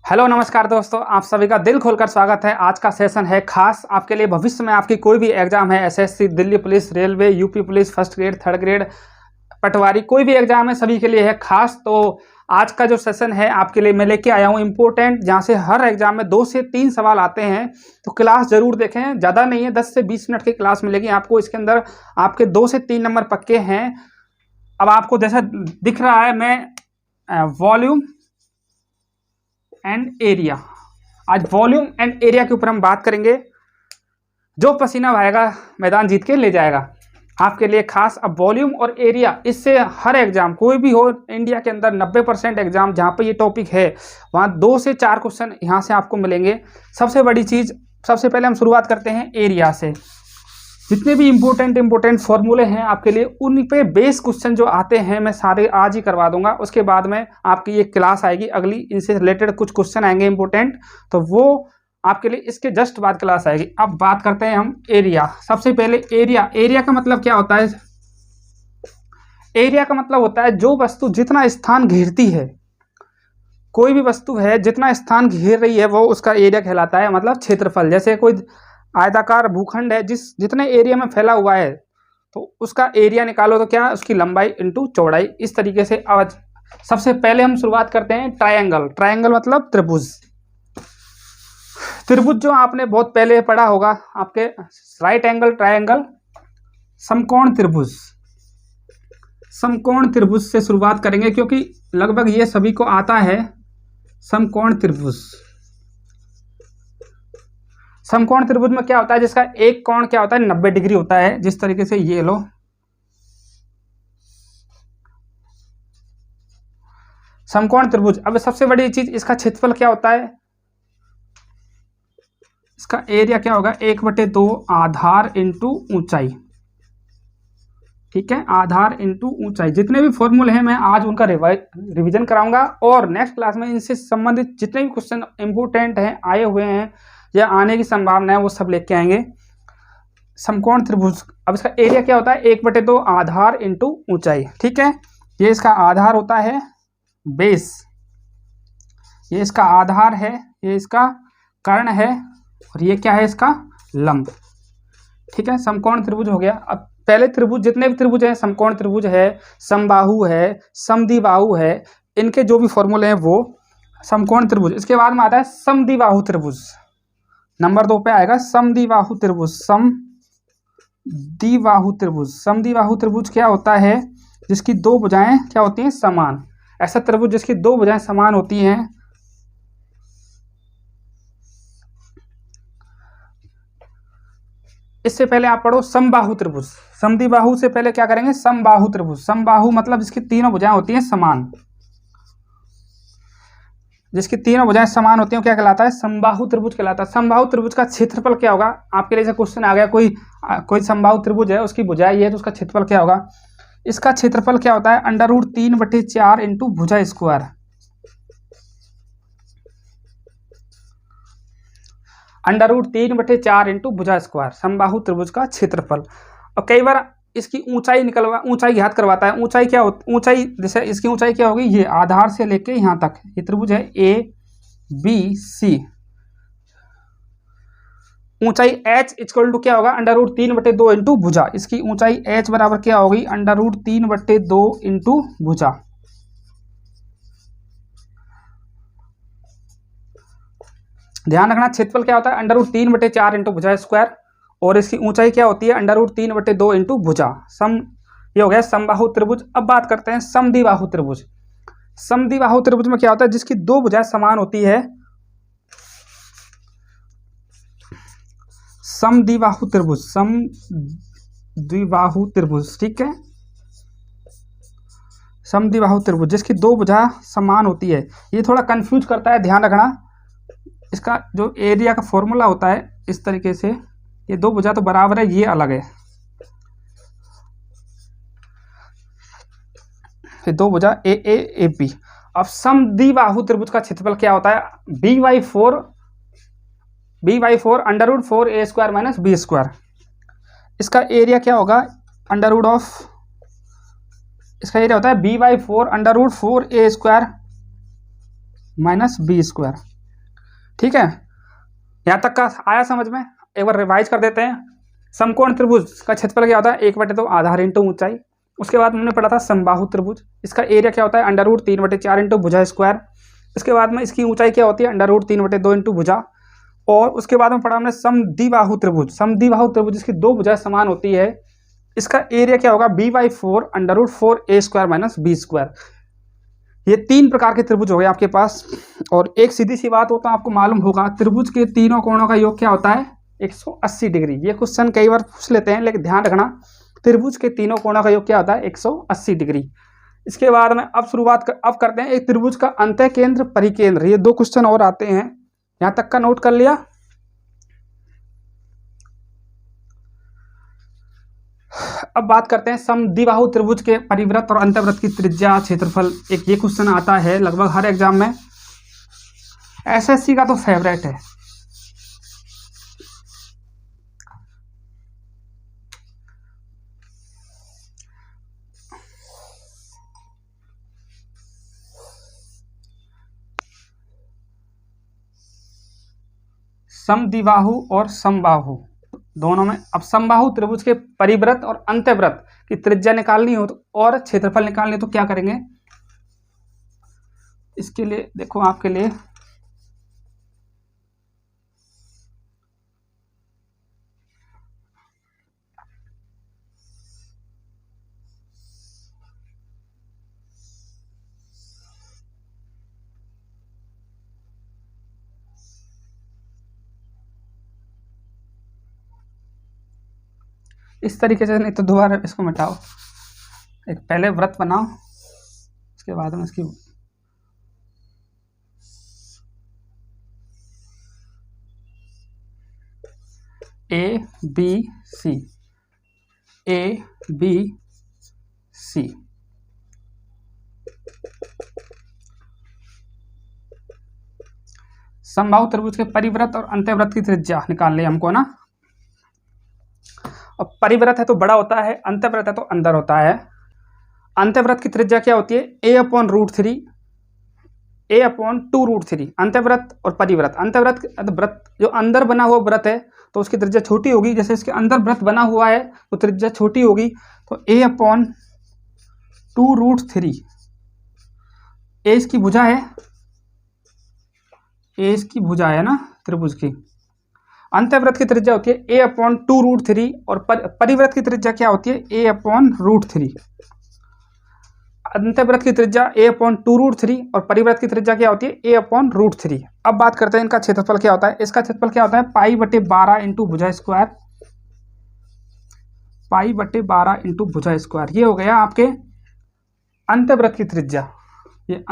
Hello नमस्कार दोस्तों, आप सभी का दिल खोलकर स्वागत है। आज का सेशन है खास आपके लिए। भविष्य में आपकी कोई भी एग्जाम है, SSC, Delhi police, railway, UP police, first grade, third grade, patwari, कोई भी एग्जाम है सभी के लिए है खास। तो आज का जो सेशन है आपके लिए मैं लेके आया हूँ इम्पोर्टेंट, जहाँ से हर एग्जाम में 2 से 3 सवाल आते हैं। तो क्लास जरूर देखें, ज़्यादा नहीं है, 10 से 20 मिनट की क्लास मिलेगी आपको। इसके अंदर आपके 2 से 3 नंबर पक्के हैं। अब आपको जैसा दिख रहा है, मैं वॉल्यूम एंड एरिया, आज वॉल्यूम एंड एरिया के ऊपर हम बात करेंगे। जो पसीना बहाएगा मैदान जीत के ले जाएगा, आपके लिए खास। अब वॉल्यूम और एरिया, इससे हर एग्जाम कोई भी हो इंडिया के अंदर 90% एग्जाम जहाँ पे ये टॉपिक है, वहाँ 2 से 4 क्वेश्चन यहाँ से आपको मिलेंगे। सबसे बड़ी चीज़, सबसे पहले हम शुरुआत करते हैं एरिया से। जितने भी इम्पोर्टेंट फॉर्मूले हैं आपके लिए, उन पे बेस क्वेश्चन जो आते हैं मैं सारे आज ही करवा दूंगा। उसके बाद में आपकी ये क्लास आएगी अगली, इनसे रिलेटेड कुछ क्वेश्चन आएंगे इंपॉर्टेंट, तो वो आपके लिए इसके जस्ट बाद क्लास आएगी। अब बात करते हैं हम एरिया। सबसे पहले एरिया का मतलब क्या होता है? एरिया का मतलब होता है जो वस्तु जितना स्थान घेरती है, कोई भी वस्तु है जितना स्थान घेर रही है वो उसका एरिया कहलाता है, मतलब क्षेत्रफल। जैसे कोई आयताकार भूखंड है, जितने एरिया में फैला हुआ है तो उसका एरिया निकालो, तो क्या, उसकी लंबाई इंटू चौड़ाई। इस तरीके से आज सबसे पहले हम शुरुआत करते हैं ट्रायंगल मतलब त्रिभुज। त्रिभुज जो आपने बहुत पहले पढ़ा होगा, आपके राइट एंगल ट्रायंगल, समकोण त्रिभुज से शुरुआत करेंगे, क्योंकि लगभग ये सभी को आता है। समकोण त्रिभुज में क्या होता है, जिसका एक कोण क्या होता है, 90 डिग्री होता है। जिस तरीके से ये लो, समकोण त्रिभुज। अब सबसे बड़ी चीज, इसका क्षेत्रफल क्या होता है, इसका एरिया क्या होगा, 1/2 आधार इंटू ऊंचाई। ठीक है, आधार इंटू ऊंचाई। जितने भी फॉर्मूले हैं मैं आज उनका रिवीजन कराऊंगा, और नेक्स्ट क्लास में इनसे संबंधित जितने भी क्वेश्चन इंपोर्टेंट हैं, आए हुए हैं या आने की संभावना है, वो सब लेके आएंगे। समकोण त्रिभुज, अब इसका एरिया क्या होता है, 1/2 आधार इंटू ऊंचाई। ठीक है, ये इसका आधार होता है बेस, ये इसका आधार है, ये इसका कर्ण है, और ये क्या है, इसका लंब। ठीक है, समकोण त्रिभुज हो गया। अब पहले त्रिभुज, जितने भी त्रिभुज हैं, समकोण त्रिभुज है, समबाहु है, समद्विबाहु है, इनके जो भी फॉर्मूले हैं वो समकोण त्रिभुज। इसके बाद में आता है समद्विबाहु त्रिभुज, नंबर 2 पे आएगा समद्विबाहु त्रिभुज। समद्विबाहु त्रिभुज क्या होता है, जिसकी 2 भुजाएं क्या होती हैं, समान। ऐसा त्रिभुज जिसकी 2 भुजाएं समान होती हैं। इससे पहले आप पढ़ो समबाहु त्रिभुज। समद्विबाहु से पहले क्या करेंगे, समबाहु त्रिभुज। समबाहु मतलब जिसकी तीनों भुजाएं होती हैं समान, जिसकी तीनों भुजाएं समान होती हैं, क्या कहलाता है, समबाहु त्रिभुज कहलाता है। समबाहु त्रिभुज का क्षेत्रफल क्या होगा, आपके लिए क्वेश्चन आ गया, कोई समबाहु त्रिभुज है, उसकी भुजाएं ये है, तो उसका क्षेत्रफल क्या होगा। इसका क्षेत्रफल क्या होता है, √3/4 इंटू भुजा स्क्वायर। √3/4 इंटू भुजा स्क्वायर, समबाहु त्रिभुज का क्षेत्रफल। और कई बार इसकी ऊंचाई ज्ञात करवाता है। ऊंचाई क्या होती, ऊंचाई जैसे इसकी ऊंचाई क्या होगी, ये आधार से लेके यहाँ तक, ये त्रिभुज है ABC। ऊंचाई h इक्वल टू क्या होगा, √3/2 इंटू भुजा। इसकी ऊंचाई h बराबर क्या होगी, √3/2 इंटू भुजा। ध्यान रखना, क्षेत्रफल क्या होता है, √3/4 इंटू भुजा स्क्वायर, और इसकी ऊंचाई क्या होती है, √3/2 इंटू भुजा। ये हो गया समबाहु त्रिभुज। अब बात करते हैं समद्विबाहु त्रिभुज। समद्विबाहु त्रिभुज में क्या होता है, जिसकी 2 भुजाएं समान होती है। समद्विबाहु त्रिभुज, ठीक है, समद्विबाहु त्रिभुज जिसकी 2 भुजा समान होती है। ये थोड़ा कंफ्यूज करता है, ध्यान रखना। इसका जो एरिया का फॉर्मूला होता है इस तरीके से, ये 2 भुजा तो बराबर है, ये अलग है, फिर 2 भुजा AAAB। अब समद्विबाहु त्रिभुज का क्षेत्रफल क्या होता है, B/4 √4A² - B²। इसका एरिया क्या होगा, इसका एरिया होता है B/4 √4A² - B²। ठीक है, यहाँ तक का आया समझ में? एक बार रिवाइज कर देते हैं। समकोण त्रिभुज का क्षेत्रफल क्या होता है? 1/2 आधार इंटू ऊंचाई। उसके बाद हमने पढ़ा था समबाहु त्रिभुज, इसका एरिया क्या होता है? √3/4 इंटू भुजा स्क्वायर। इसके बाद में इसकी ऊंचाई क्या होती है? √3/2 इंटू भुजा। और उसके बाद में पढ़ा हमने समद्विबाहु त्रिभुज। समद्विबाहु त्रिभुज इसकी दो भुजाएं समान होती है, इसका एरिया क्या होगा? b/4 √4a² - b²। ये 3 प्रकार के त्रिभुज हो गए आपके पास। और एक सीधी सी बात हो तो आपको मालूम होगा, त्रिभुज के तीनों कोणों का योग क्या होता है? 180 डिग्री। ये क्वेश्चन कई बार पूछ लेते हैं, लेकिन ध्यान रखना, त्रिभुज के तीनों कोणों का योग क्या होता है? 180 डिग्री। इसके बाद में अब करते हैं एक त्रिभुज का अंतः केंद्र परिकेंद्र। ये 2 क्वेश्चन और आते हैं, यहां तक का नोट कर लिया। अब बात करते हैं समद्विबाहु त्रिभुज के परिवृत्त और अंतर्वृत्त की त्रिज्या क्षेत्रफल। एक ये क्वेश्चन आता है लगभग हर एग्जाम में, एसएससी का तो फेवरेट है। समद्विबाहु और समबाहु दोनों में। अब समबाहु त्रिभुज के परिवृत्त और अंतर्वृत्त की त्रिज्या निकालनी हो तो और क्षेत्रफल निकालनी हो तो क्या करेंगे? इसके लिए देखो आपके लिए इस तरीके से, नहीं तो दोबारा इसको मिटाओ। एक पहले वृत्त बनाओ, उसके बाद में इसकी ABC समबाहु त्रिभुज के परिवृत्त और अंतर्वृत्त की त्रिज्या निकालनी है हमको ना। अब परिवृत्त है तो बड़ा होता है, अंतर्वृत्त है तो अंदर होता है। अंतर्वृत्त की त्रिज्या क्या होती है? a/√3 a/2√3। अंतर्वृत्त और परिवृत्त, अंतर्वृत्त वृत्त जो अंदर बना हुआ वृत्त है तो उसकी त्रिज्या छोटी होगी, जैसे इसके अंदर वृत्त बना हुआ है तो त्रिज्या छोटी होगी, तो a/2√3। a इसकी भुजा है, a इसकी भुजा है ना त्रिभुज की। अंतर्वृत्त की त्रिज्या होती है a/2√3 और परिवृत्त की त्रिज्या क्या होती है? a/√3। अंतर्वृत्त की त्रिज्या a/2√3 और परिवृत्त की त्रिज्या क्या होती है? a/√3। अब बात करते हैं इनका क्षेत्रफल क्या होता है। इसका क्षेत्रफल क्या होता है? π/12 इंटू भुजा स्क्वायर, π/12 इंटू भुजा स्क्वायर। ये हो गया आपके अंतर्वृत्त की त्रिज्या। ये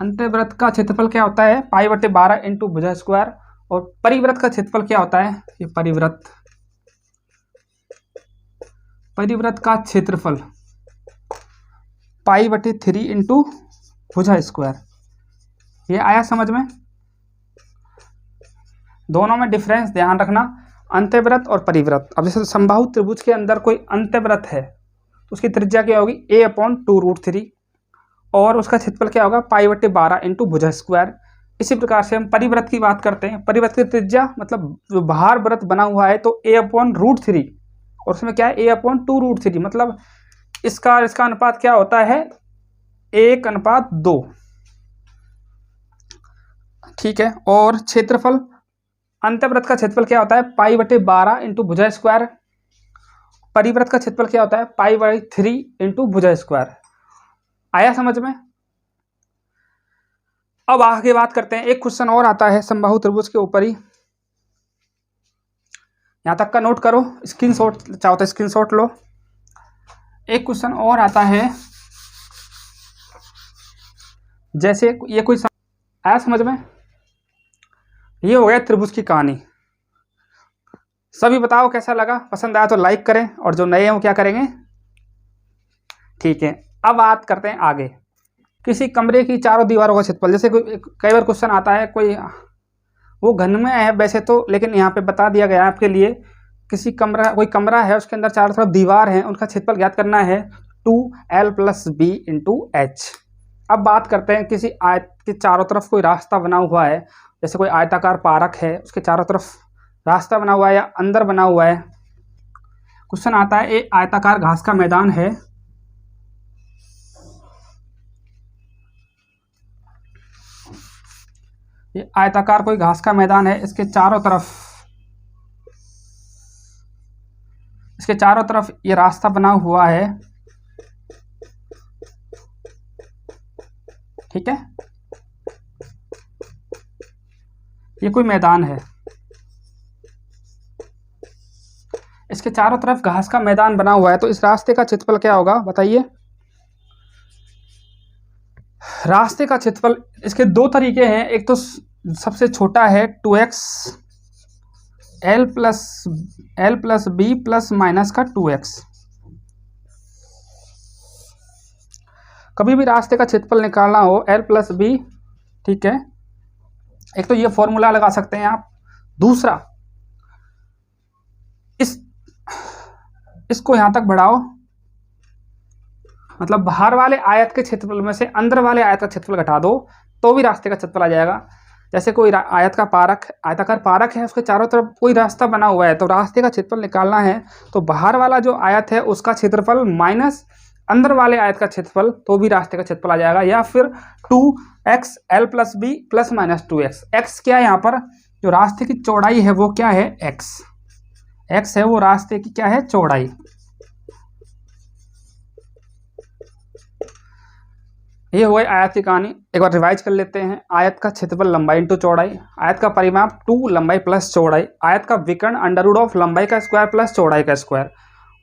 अंतर्वृत्त का क्षेत्रफल क्या होता है? π/12 इंटू भुजा स्क्वायर। और परिवृत्त का क्षेत्रफल क्या होता है? ये परिवृत्त का क्षेत्रफल π/3 इंटू भुजा स्क्वायर। ये आया समझ में? दोनों में डिफरेंस ध्यान रखना, अंतर्वृत्त और परिवृत्त। अब जैसे समबाहु त्रिभुज के अंदर कोई अंतर्वृत्त है तो उसकी त्रिज्या क्या होगी? a/2√3 और उसका क्षेत्रफल क्या होगा? π/12 इंटू भुजा स्क्वायर। इसी प्रकार से हम परिवृत्त की बात करते हैं। परिवृत्त की त्रिज्या मतलब जो बाहर वृत्त बना हुआ है तो a/√3 और उसमें क्या है? a/2√3। मतलब इसका अनुपात क्या होता है? 1:2। ठीक है। और क्षेत्रफल, अंतर्वृत्त का क्षेत्रफल क्या होता है? π/12 इंटू भुजा स्क्वायर। परिवृत्त का क्षेत्रफल क्या होता है? π/3 इंटू भुजा स्क्वायर। आया समझ में? अब आगे बात करते हैं, एक क्वेश्चन और आता है समबाहु त्रिभुज के ऊपर ही, यहां तक का नोट करो, स्क्रीनशॉट चाहो तो स्क्रीनशॉट लो। एक क्वेश्चन और आता है, जैसे ये कोई आया समझ में? ये हो गया त्रिभुज की कहानी। सभी बताओ कैसा लगा, पसंद आया तो लाइक करें और जो नए हैं वो क्या करेंगे? ठीक है। अब बात करते हैं आगे, किसी कमरे की चारों दीवारों का क्षेत्रफल। जैसे कई बार क्वेश्चन आता है, कोई वो घन में है वैसे तो, लेकिन यहाँ पे बता दिया गया है आपके लिए, कोई कमरा है उसके अंदर चारों तरफ दीवार है, उनका क्षेत्रफल ज्ञात करना है 2l + b × h। अब बात करते हैं किसी आयत के चारों तरफ कोई रास्ता बना हुआ है, जैसे कोई आयताकार पार्क है, उसके चारों तरफ रास्ता बना हुआ है या अंदर बना हुआ है। क्वेश्चन आता है, एक आयताकार घास का मैदान है, ये आयताकार कोई घास का मैदान है, इसके चारों तरफ ये रास्ता बना हुआ है, ठीक है। ये कोई मैदान है, इसके चारों तरफ घास का मैदान बना हुआ है, तो इस रास्ते का क्षेत्रफल क्या होगा बताइए। रास्ते का क्षेत्रफल, इसके दो तरीके हैं, एक तो सबसे छोटा है 2x l plus B plus minus का 2x। कभी भी रास्ते का क्षेत्रफल निकालना हो l प्लस बी, ठीक है, एक तो ये फॉर्मूला लगा सकते हैं आप। दूसरा, इसको यहां तक बढ़ाओ, मतलब बाहर वाले आयत के क्षेत्रफल में से अंदर वाले आयत का क्षेत्रफल घटा दो तो भी रास्ते का क्षेत्रफल आ जाएगा। जैसे कोई आयताकार पार्क है, उसके चारों तरफ कोई रास्ता बना हुआ है, तो रास्ते का क्षेत्रफल निकालना है तो बाहर वाला जो आयत है उसका क्षेत्रफल माइनस अंदर वाले आयत का क्षेत्रफल, तो भी रास्ते का क्षेत्रफल आ जाएगा। या फिर 2x l plus B plus minus 2x। x क्या है यहाँ पर, जो रास्ते की चौड़ाई है वो क्या है, x है वो रास्ते की क्या है, चौड़ाई। ये हुआ आयत की कहानी। एक बार रिवाइज कर लेते हैं। आयत का क्षेत्रफल लंबाई इंटू चौड़ाई, आयत का परिमाप 2 लंबाई प्लस चौड़ाई, आयत का विकर्ण अंडर रूट ऑफ लंबाई का स्क्वायर प्लस चौड़ाई का स्क्वायर,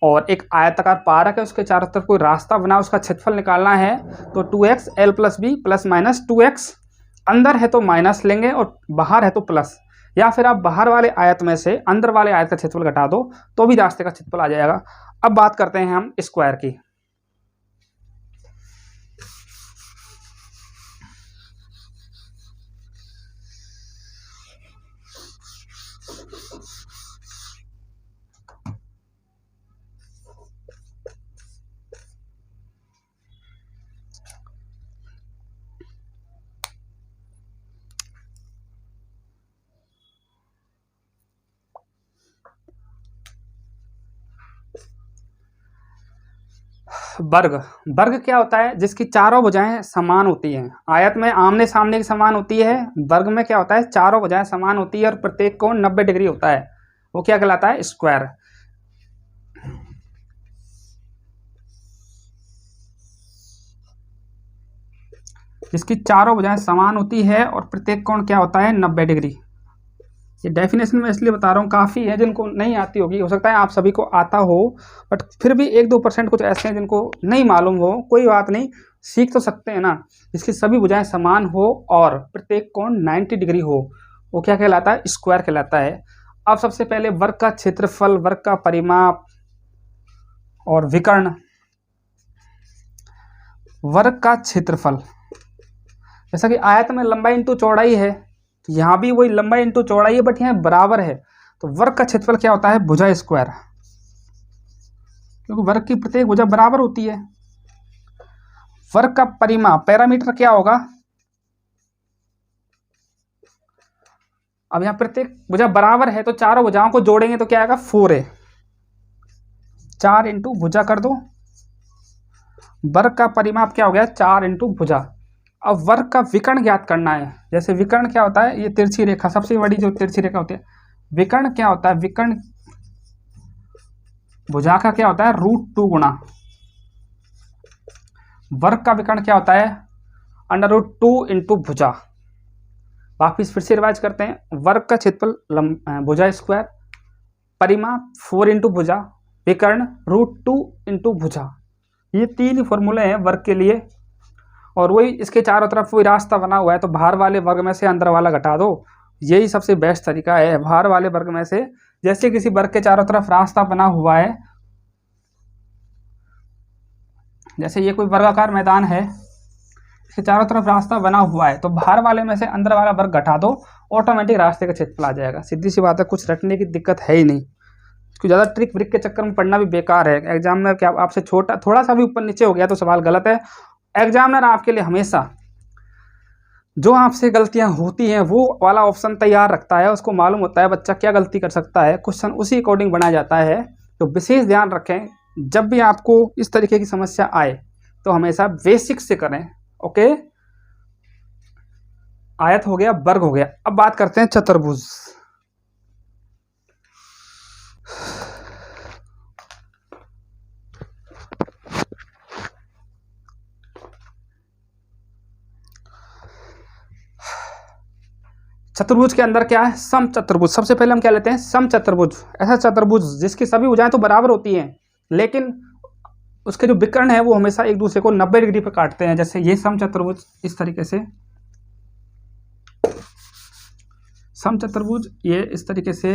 और एक आयताकार पार्क है, उसके चारों तरफ कोई रास्ता बना, उसका क्षेत्रफल निकालना है तो 2x l plus B plus minus 2x। अंदर है तो माइनस लेंगे और बाहर है तो प्लस, या फिर आप बाहर वाले आयत में से अंदर वाले आयत का क्षेत्रफल घटा दो तो भी रास्ते का क्षेत्रफल आ जाएगा। अब बात करते हैं हम स्क्वायर की। वर्ग क्या होता है, जिसकी चारों भुजाएं समान होती हैं। आयत में आमने सामने की समान होती है, वर्ग में क्या होता है, चारों भुजाएं समान होती है और प्रत्येक कोण 90 डिग्री होता है, वो क्या कहलाता है, स्क्वायर। जिसकी चारों भुजाएं समान होती है और प्रत्येक कोण क्या होता है, 90 डिग्री। ये डेफिनेशन में इसलिए बता रहा हूँ, काफ़ी है जिनको नहीं आती होगी, हो सकता है आप सभी को आता हो, बट फिर भी 1-2% कुछ ऐसे हैं जिनको नहीं मालूम हो, कोई बात नहीं, सीख तो सकते हैं ना। जिसकी सभी भुजाएं समान हो और प्रत्येक कोण 90 डिग्री हो, वो क्या कहलाता है, स्क्वायर कहलाता है। अब सबसे पहले वर्ग का क्षेत्रफल, वर्ग का परिमाप और विकर्ण। वर्ग का क्षेत्रफल, जैसा कि आयत में लंबाई इंटू चौड़ाई है, तो यहाँ भी वही लंबाई इंटू चौड़ाई है, बट यहाँ बराबर है, तो वर्ग का क्षेत्रफल क्या होता है, भुजा स्क्वायर, क्योंकि वर्ग की प्रत्येक भुजा बराबर होती है। वर्ग का परिमाप, पैरामीटर क्या होगा, अब यहाँ प्रत्येक भुजा बराबर है तो चारों भुजाओं को जोड़ेंगे तो क्या आएगा, 4a, 4 इंटू भुजा कर दो। वर्ग का परिमाप क्या हो गया, 4 इंटू भुजा। अब वर्ग का विकर्ण ज्ञात करना है। जैसे विकर्ण क्या होता है, ये तिरछी रेखा, सबसे बड़ी जो तिरछी रेखा होती है। विकर्ण क्या होता है, विकर्ण भुजा का क्या होता है, √2 गुणा। वर्ग का विकर्ण क्या होता है, √2 इंटू भुजा। वापिस फिर से रिवाइज करते हैं। वर्ग का क्षेत्रफल भुजा स्क्वायर, परिमाप 4 इंटू भुजा, विकर्ण √2 इंटू भुजा। ये 3 ही फॉर्मूले हैं वर्ग के लिए। और वही इसके चारों तरफ वही रास्ता बना हुआ है, तो बाहर वाले वर्ग में से अंदर वाला घटा दो, यही सबसे बेस्ट तरीका है। बाहर वाले वर्ग में से, जैसे किसी वर्ग के चारों तरफ रास्ता बना हुआ है, जैसे ये कोई वर्गाकार मैदान है, इसके चारों तरफ रास्ता बना हुआ है, तो बाहर वाले में से अंदर वाला वर्ग घटा दो, ऑटोमेटिक रास्ते का क्षेत्रफल आ जाएगा। सीधी सी बात है, कुछ रटने की दिक्कत है ही नहीं। इसको ज़्यादा ट्रिक व्रिक के चक्कर में पढ़ना भी बेकार है। एग्जाम में क्या आपसे छोटा थोड़ा सा भी ऊपर नीचे हो गया तो सवाल गलत है, एग्जामिनर आपके लिए हमेशा जो आपसे गलतियां होती हैं वो वाला ऑप्शन तैयार रखता है, उसको मालूम होता है बच्चा क्या गलती कर सकता है, क्वेश्चन उसी अकॉर्डिंग बनाया जाता है। तो विशेष ध्यान रखें, जब भी आपको इस तरीके की समस्या आए तो हमेशा बेसिक से करें। ओके, आयत हो गया, वर्ग हो गया। अब बात करते हैं चतुर्भुज। चतुर्भुज के अंदर क्या है? सम चतुर्भुज। सबसे पहले हम क्या लेते हैं? सम चतुर्भुज। ऐसा चतुर्भुज जिसकी सभी भुजाएं तो बराबर होती हैं, लेकिन उसके जो विकर्ण है वो हमेशा एक दूसरे को 90 डिग्री पर काटते हैं। जैसे ये सम चतुर्भुज, इस तरीके से सम चतुर्भुज, ये इस तरीके से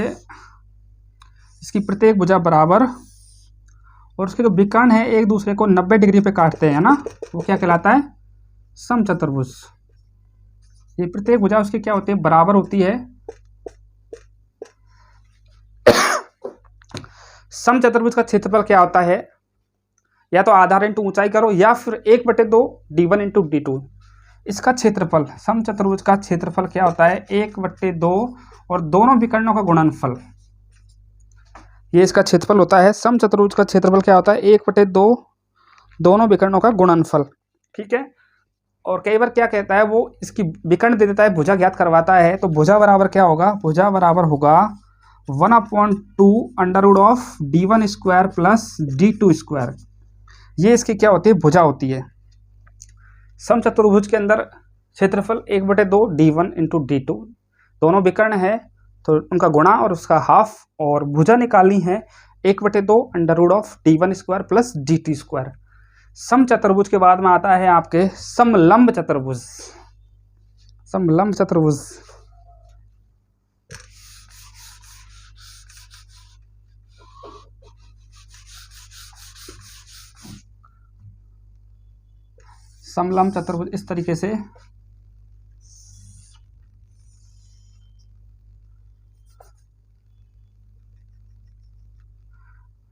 इसकी प्रत्येक भुजा बराबर और उसके जो विकर्ण है एक दूसरे को 90 डिग्री पे काटते हैं ना, वो क्या कहलाता है? सम चतुर्भुज। ये प्रत्येक भुजा उसकी क्या होती है? बराबर होती है। सम चतुर्भुज का क्षेत्रफल क्या होता है? या तो आधार इंटू ऊंचाई करो या फिर 1/2 d1 इंटू d2। इसका क्षेत्रफल, सम चतुर्भुज का क्षेत्रफल क्या होता है? 1/2 और दोनों विकर्णों का गुणनफल, ये इसका क्षेत्रफल होता है। सम चतुर्भुज का क्षेत्रफल क्या होता है? 1/2 दोनों विकर्णों का गुणनफल। ठीक है। और कई बार क्या कहता है वो, इसकी विकर्ण दे देता है, भुजा ज्ञात करवाता है, तो भुजा बराबर क्या होगा? भुजा बराबर होगा 1/2 √d1² प्लस d2²। ये इसकी क्या होती है? भुजा होती है। सम चतुर्भुज के अंदर क्षेत्रफल 1/2 d1 इंटू d2, दोनों विकर्ण है तो उनका गुणा और उसका हाफ, और भुजा निकालनी है 1/2 √d1² प्लस d2²। सम चतुर्भुज के बाद में आता है आपके समलंब चतुर्भुज। समलंब चतुर्भुज समलंब चतुर्भुज इस तरीके से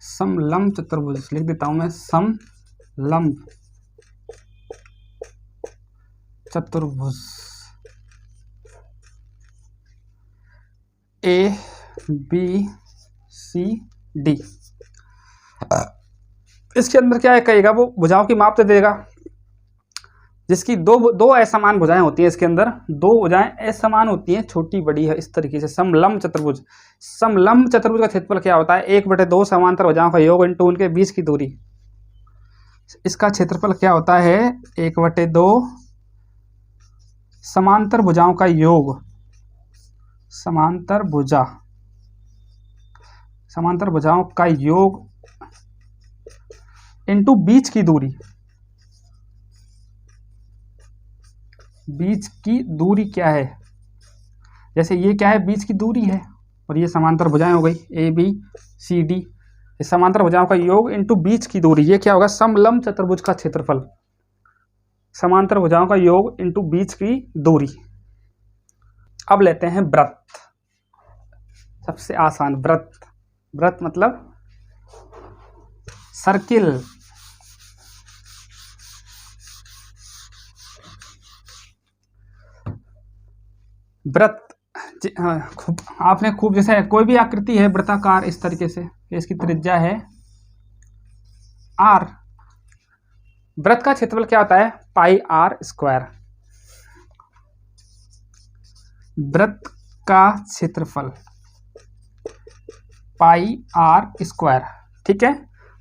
समलंब चतुर्भुज लिख देता हूं मैं। समलंब चतुर्भुज ABCD। इसके अंदर क्या है कहेगा? वो भुजाओं की माप दे देगा, जिसकी दो असमान भुजाएं होती हैं। इसके अंदर दो भुजाएं असमान होती हैं, छोटी बड़ी है, इस तरीके से समलंब चतुर्भुज। समलंब चतुर्भुज का क्षेत्रफल क्या होता है? 1/2 समांतर भुजाओं का योग इंटू उनके बीच की दूरी। इसका क्षेत्रफल क्या होता है? 1/2 समांतर भुजाओं का योग, समांतर भुजाओं का योग इंटू बीच की दूरी। बीच की दूरी क्या है? जैसे ये क्या है? बीच की दूरी है, और ये समांतर भुजाएं हो गई ABCD। इस समांतर भुजाओं का योग इंटू बीच की दूरी, ये क्या होगा? समलंब चतुर्भुज का क्षेत्रफल। समांतर भुजाओं का योग इंटू बीच की दूरी। अब लेते हैं वृत्त। सबसे आसान वृत्त। वृत्त मतलब सर्किल। वृत्त आपने खूब, जैसे कोई भी आकृति है वृत्ताकार इस तरीके से, इसकी त्रिज्या है r। वृत्त का क्षेत्रफल क्या होता है? πr²। वृत्त का क्षेत्रफल πr²। ठीक है।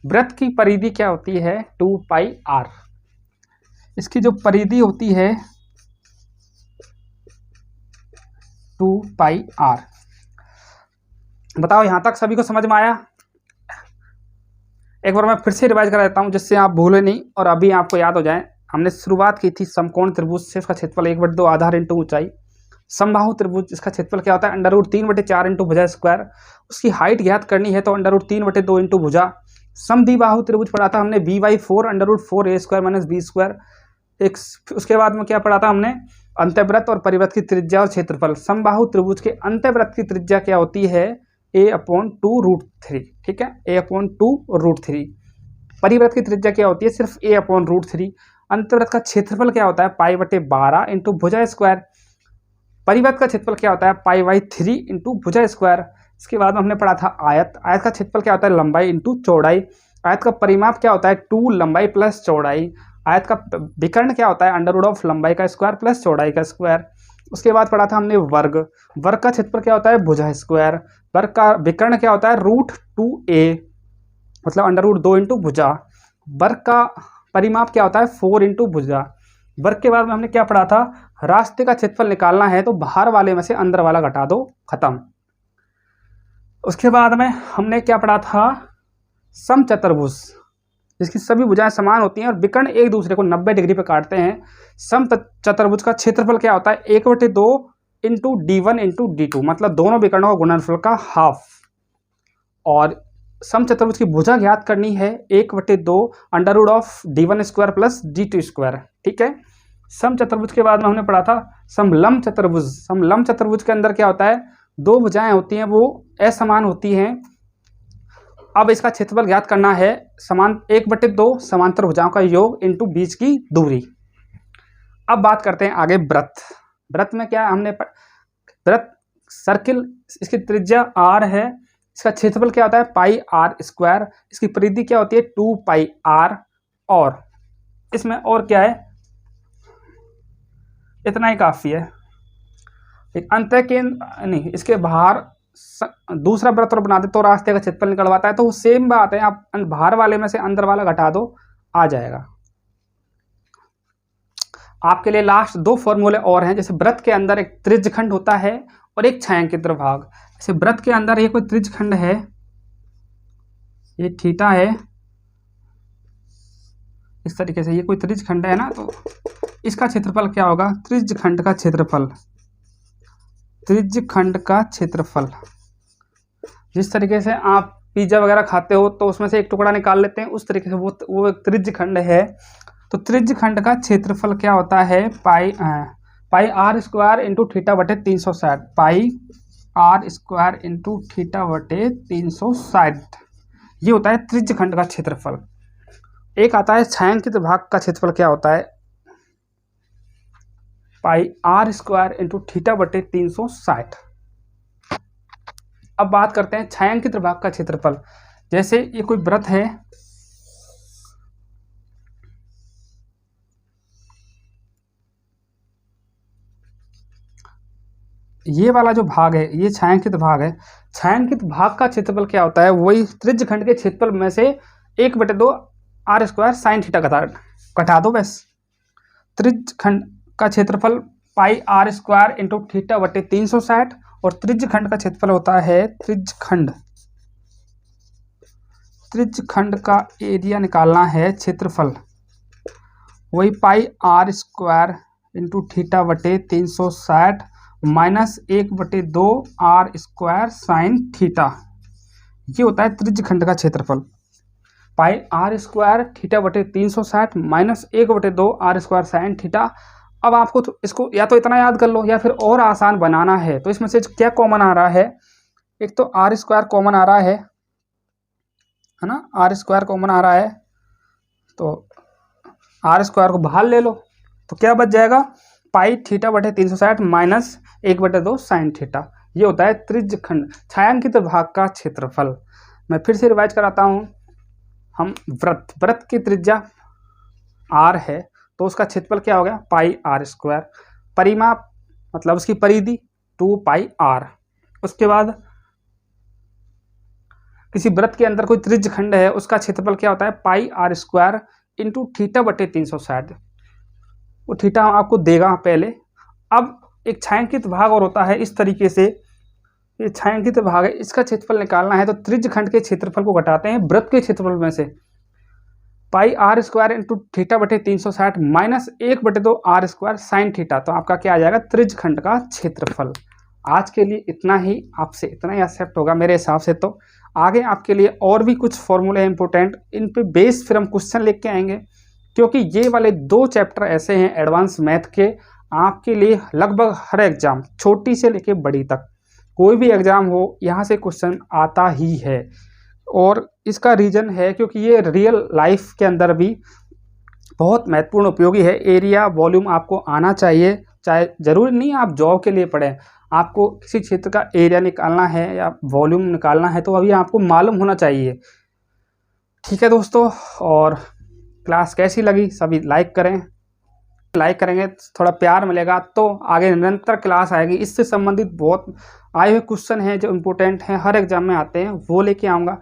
वृत्त की परिधि क्या होती है? 2πr। इसकी जो परिधि होती है 2πr। बताओ, यहां तक सभी को समझ में आया? एक बार मैं फिर से रिवाइज करा देता हूं, जिससे आप भूले नहीं और अभी आपको याद हो जाए। हमने शुरुआत की थी समकोण त्रिभुज से, इसका क्षेत्रफल 1/2 आधार इंटू ऊंचाई। समबाहु त्रिभुज, इसका क्षेत्रफल क्या होता है? √3/4 इंटू भुजा स्क्वायर। उसकी हाइट ज्ञात करनी है तो √3/2 इंटू भुजा। समद्विबाहु त्रिभुज पढ़ा था हमने b/4 √4a² - b²। एक उसके बाद में क्या पढ़ा था हमने? अंतःवृत्त और परिवृत्त की त्रिज्या और क्षेत्रफल। समबाहु त्रिभुज के अंतःवृत्त की त्रिज्या क्या होती है? a/2√3। ठीक है, a/2√3। परिवृत्त की त्रिज्या क्या होती है? सिर्फ a/√3। अंतवृत्त का क्षेत्रफल क्या होता है, पाई बटे 12 इंटू भुजा स्क्वायर। परिवृत्त का क्षेत्रफल क्या होता है, पाई बाई 3 इंटू भुजा स्क्वायर। इसके बाद में हमने पढ़ा था आयत, आयत का क्षेत्रफल क्या होता है, लंबाई इंटू चौड़ाई। आयत का परिमाप क्या होता है, 2 लंबाई प्लस चौड़ाई। आयत का विकर्ण क्या होता है, अंडर रूट ऑफ लंबाई का स्क्वायर प्लस चौड़ाई का स्क्वायर। उसके बाद पढ़ा था हमने वर्ग, वर्ग का क्षेत्रफल क्या होता है, भुजा स्क्वायर। वर्ग का विकर्ण क्या होता है, √2a, मतलब अंडर रूट 2 इंटू भुजा। वर्ग का परिमाप क्या होता है, 4 इंटू भुजा। वर्ग के बाद में हमने क्या पढ़ा था, रास्ते का क्षेत्रफल निकालना है तो बाहर वाले में से अंदर वाला घटा दो, खत्म। उसके बाद में हमने क्या पढ़ा था, समचतुर्भुज, जिसकी सभी भुजाएं समान होती हैं और विकर्ण एक दूसरे को 90 डिग्री पे काटते हैं। समचतुर्भुज का क्षेत्रफल क्या होता है, 1/2 इंटू d1 इंटू d2, मतलब दोनों विकर्णों का गुणनफल का हाफ। और समचतुर्भुज की भुजा ज्ञात करनी है 1/2 under root of d1 square plus d2 square, ठीक है। समचतुर्भुज के बाद में हमने पढ़ा था समलंब चतुर्भुज। समलंब चतुर्भुज के अंदर क्या होता है, दो भुजाएं होती हैं वो असमान होती हैं। अब इसका क्षेत्रफल ज्ञात करना है, समान 1/2 समांतर भुजाओं का योग इंटू बीच की दूरी। अब बात करते हैं आगे व्रत। व्रत में क्या हमने व्रत सर्किल, इसकी त्रिज्या r है, इसका क्षेत्रफल क्या होता है, पाई आर स्क्वायर। इसकी परिधि क्या होती है, 2 पाई r। और इसमें और क्या है, इतना ही काफी है। एक अंत केंद्र नहीं, इसके बाहर दूसरा वृत्त और बना दे तो रास्ते का क्षेत्रफल निकलवाता है, तो वो सेम बात है, आप बाहर वाले में से अंदर वाला घटा दो, आ जाएगा। आपके लिए लास्ट 2 फॉर्मूले और हैं। जैसे व्रत के अंदर एक त्रिज्यखंड होता है और एक छायांकित भाग। जैसे व्रत के अंदर ये कोई त्रिज्यखंड है, ये थीटा है, इस तरीके से ये कोई त्रिज्यखंड है ना, तो इसका क्षेत्रफल क्या होगा, त्रिज्यखंड का क्षेत्रफल, त्रिज्यखंड का क्षेत्रफल। जिस तरीके से आप पिज्जा वगैरह खाते हो तो उसमें से एक टुकड़ा निकाल लेते हैं, उस तरीके से वो एक त्रिज्यखंड है। तो त्रिज्यखंड का क्षेत्रफल क्या होता है, पाई आर स्क्वायर इंटू थीटा बटे 360, पाई आर स्क्वायर इंटू थीटा बटे 360, ये होता है त्रिज्यखंड का क्षेत्रफल। एक आता है छायांकित भाग का क्षेत्रफल, क्या होता है, पाई आर स्क्वायर इंटू थीटा बटे 360। अब बात करते हैं छायांकित भाग का क्षेत्रफल। जैसे ये कोई वृत्त है, ये वाला जो भाग है ये छायांकित भाग है। छायांकित भाग का क्षेत्रफल क्या होता है, वही त्रिज्यखंड के क्षेत्रफल में से 1/2 आर स्क्वायर साइन थीटा घटा दो बस। त्रिज्यखंड का क्षेत्रफल पाई आर स्क्वायर इंटू थीटा बटे 360 और त्रिज्यखंड का क्षेत्रफल होता है, त्रिज्यखंड का एरिया निकालना है, क्षेत्रफल वही pi r square into theta बटे 360 minus 1/2 r square sine theta, ये होता है त्रिज्यखंड का क्षेत्रफल। पाई आर स्क्वायर थीटा बटे 360 minus 1/2 r square sine theta. अब आपको तो इसको या तो इतना याद कर लो या फिर और आसान बनाना है, तो इसमें से क्या कॉमन आ रहा है, एक तो आर स्क्वायर कॉमन आ रहा है ना, आर स्क्वायर कॉमन आ रहा है, तो आर स्क्वायर को बाहर ले लो तो क्या बच जाएगा, पाई थीटा बटे 360 माइनस 1/2 साइन थीटा, ये होता है त्रिज्यखंड छायांकित भाग का क्षेत्रफल। मैं फिर से रिवाइज कराता हूँ, हम व्रत की त्रिज्या r है तो उसका क्षेत्रफल क्या हो गया, पाई आर स्क्वायर। परिमाप मतलब उसकी परिधि 2 पाई r। उसके बाद किसी व्रत के अंदर कोई त्रिज्यखंड है, उसका क्षेत्रफल क्या होता है, पाई आर स्क्वायर इंटू थीटा बटे 360, वो थीटा आपको देगा पहले। अब एक छायांकित भाग और होता है इस तरीके से, ये छायांकित भाग है, इसका क्षेत्रफल निकालना है तो त्रिज्यखंड के क्षेत्रफल को घटाते हैं व्रत के क्षेत्रफल में से, pi r square into theta बटे 360 minus 1/2 r square sine theta, तो आपका क्या आ जाएगा, त्रिज्यखंड का क्षेत्रफल। आज के लिए इतना ही, आपसे इतना ही एक्सेप्ट होगा मेरे हिसाब से। तो आगे आपके लिए और भी कुछ फॉर्मूले हैं इंपॉर्टेंट, इन पे बेस फिर हम क्वेश्चन लेके आएंगे, क्योंकि ये वाले 2 चैप्टर ऐसे हैं एडवांस मैथ के, आपके लिए लगभग हर एग्जाम छोटी से लेके बड़ी तक कोई भी एग्जाम हो यहाँ से क्वेश्चन आता ही है। और इसका रीज़न है क्योंकि ये रियल लाइफ के अंदर भी बहुत महत्वपूर्ण उपयोगी है। एरिया वॉल्यूम आपको आना चाहिए, चाहे ज़रूरी नहीं आप जॉब के लिए पढ़ें, आपको किसी क्षेत्र का एरिया निकालना है या वॉल्यूम निकालना है तो अभी आपको मालूम होना चाहिए। ठीक है दोस्तों, और क्लास कैसी लगी सभी लाइक करें, लाइक करेंगे थोड़ा प्यार मिलेगा तो आगे निरंतर क्लास आएगी। इससे संबंधित बहुत आए हुए क्वेश्चन हैं जो इम्पोर्टेंट हैं, हर एग्जाम में आते हैं, वो लेके आऊँगा।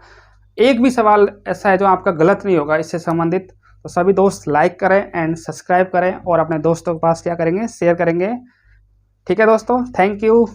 एक भी सवाल ऐसा है जो आपका गलत नहीं होगा इससे संबंधित। तो सभी दोस्त लाइक करें एंड सब्सक्राइब करें और अपने दोस्तों के पास क्या करेंगे, शेयर करेंगे। ठीक है दोस्तों, थैंक यू।